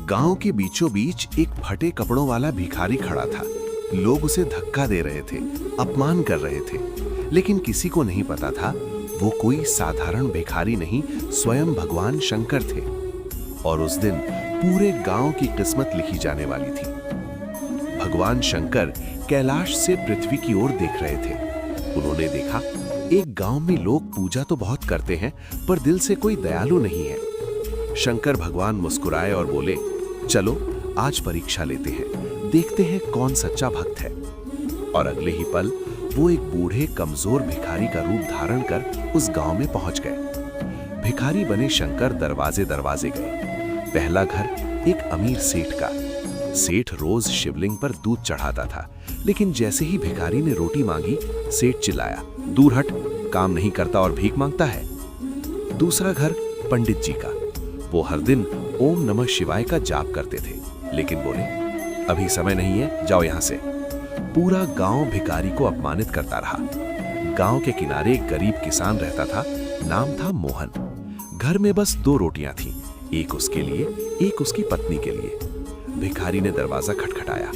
गांव के बीचों बीच एक फटे कपड़ों वाला भिखारी खड़ा था। लोग उसे धक्का दे रहे थे, अपमान कर रहे थे, लेकिन किसी को नहीं पता था वो कोई साधारण भिखारी नहीं, स्वयं भगवान शंकर थे। और उस दिन पूरे गांव की किस्मत लिखी जाने वाली थी। भगवान शंकर कैलाश से पृथ्वी की ओर देख रहे थे। उन्होंने देखा एक गांव में लोग पूजा तो बहुत करते हैं, पर दिल से कोई दयालु नहीं है। शंकर भगवान मुस्कुराए और बोले, चलो आज परीक्षा लेते हैं, देखते हैं कौन सच्चा भक्त है। और अगले ही पल वो एक बूढ़े कमजोर भिखारी का रूप धारण कर उस गांव में पहुंच गए। भिखारी बने शंकर दरवाजे दरवाजे गए। पहला घर एक अमीर सेठ का। सेठ रोज शिवलिंग पर दूध चढ़ाता था, लेकिन जैसे ही भिखारी ने रोटी मांगी, सेठ चिल्लाया, दूर हट, काम नहीं करता और भीख मांगता है। दूसरा घर पंडित जी का। वो हर दिन ओम नमः शिवाय का जाप करते थे, लेकिन बोले, अभी समय नहीं है, जाओ यहां से। पूरा गांव भिखारी को अपमानित करता रहा। गांव के किनारे एक गरीब किसान रहता था, नाम था मोहन। घर में बस 2 रोटियां थीं, एक उसके लिए, एक उसकी पत्नी के लिए। भिखारी ने दरवाजा खटखटाया।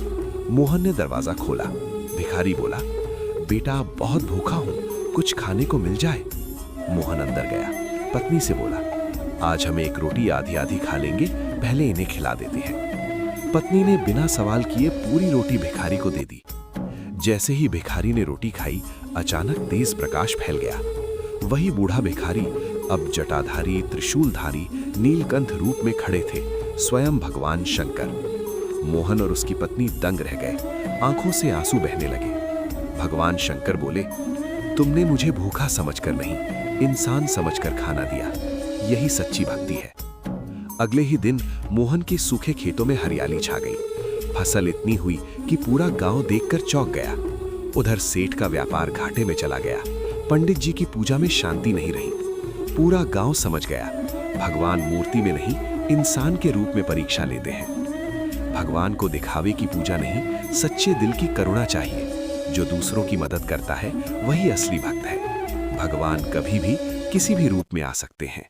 मोहन ने दरवाजा खोला। भिखारी बोला, बेटा बहुत भूखा हूं, कुछ खाने को मिल जाए। मोहन अंदर गया। पत्नी से बोला, आज हम एक रोटी आधी आधी खा लेंगे, पहले इन्हें खिला देते हैं। पत्नी ने बिना सवाल किए पूरी रोटी भिखारी को दे दी। जैसे ही भिखारी ने रोटी खाई, अचानक तेज प्रकाश फैल गया। वही बूढ़ा भिखारी अब जटाधारी, त्रिशूलधारी, नीलकंठ रूप में खड़े थे, स्वयं भगवान शंकर। मोहन और उसकी पत्नी दंग रह गए, आंखों से आंसू बहने लगे। भगवान शंकर बोले, तुमने मुझे भूखा समझकर नहीं, इंसान समझकर खाना दिया, यही सच्ची भक्ति है। अगले ही दिन मोहन के सूखे खेतों में हरियाली छा गई। फसल इतनी हुई कि पूरा गांव देखकर चौंक गया। उधर सेठ का व्यापार घाटे में चला गया। पंडित जी की पूजा में शांति नहीं रही। पूरा गांव समझ गया, भगवान मूर्ति में नहीं, इंसान के रूप में परीक्षा लेते हैं। भगवान को दिखावे की पूजा नहीं, सच्चे दिल की करुणा चाहिए। जो दूसरों की मदद करता है, वही असली भक्त है। भगवान कभी भी किसी भी रूप में आ सकते हैं।